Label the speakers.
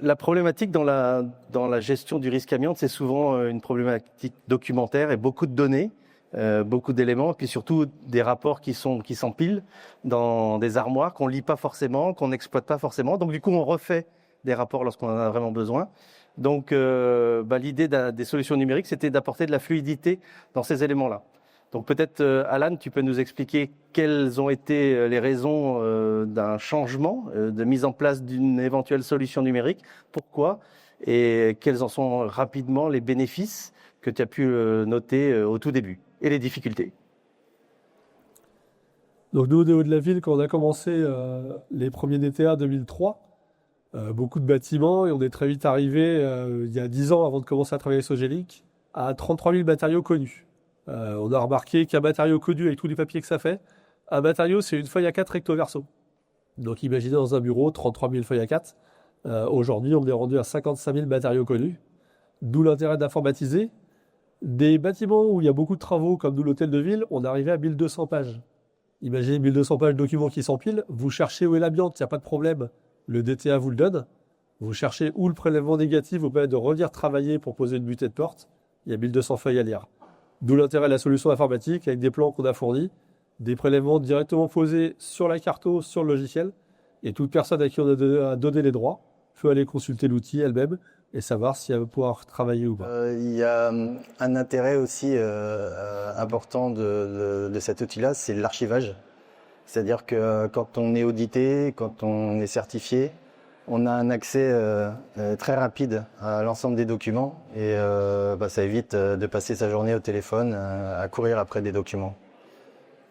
Speaker 1: la problématique dans la gestion du risque amiante, c'est souvent une problématique documentaire et beaucoup de données, beaucoup d'éléments, et puis surtout des rapports qui s'empilent dans des armoires qu'on lit pas forcément, qu'on n'exploite pas forcément. Donc du coup, on refait des rapports lorsqu'on en a vraiment besoin. Donc l'idée des solutions numériques, c'était d'apporter de la fluidité dans ces éléments-là. Donc peut-être, Alan, tu peux nous expliquer quelles ont été les raisons d'un changement, de mise en place d'une éventuelle solution numérique, pourquoi, et quels en sont rapidement les bénéfices que tu as pu noter au tout début, et les difficultés.
Speaker 2: Donc nous, au niveau de la ville, quand on a commencé les premiers DTA 2003, beaucoup de bâtiments, et on est très vite arrivé, il y a 10 ans avant de commencer à travailler sur Sogelic, à 33 000 matériaux connus. On a remarqué qu'un matériau connu avec tous les papiers que ça fait, un matériau, c'est une feuille A4 recto verso. Donc imaginez dans un bureau 33 000 feuilles A4. Aujourd'hui, on est rendu à 55 000 matériaux connus. D'où l'intérêt d'informatiser. Des bâtiments où il y a beaucoup de travaux, comme nous l'hôtel de ville, on est arrivé à 1200 pages. Imaginez 1200 pages de documents qui s'empilent. Vous cherchez où est l'amiante, il n'y a pas de problème. Le DTA vous le donne. Vous cherchez où le prélèvement négatif vous permet de revenir travailler pour poser une butée de porte. Il y a 1200 feuilles à lire. D'où l'intérêt de la solution informatique avec des plans qu'on a fournis, des prélèvements directement posés sur la carto, sur le logiciel. Et toute personne à qui on a donné les droits peut aller consulter l'outil elle-même et savoir si elle va pouvoir travailler ou pas.
Speaker 3: Il y a un intérêt aussi important de cet outil-là, c'est l'archivage. C'est-à-dire que quand on est audité, quand on est certifié, on a un accès très rapide à l'ensemble des documents et ça évite de passer sa journée au téléphone à courir après des documents.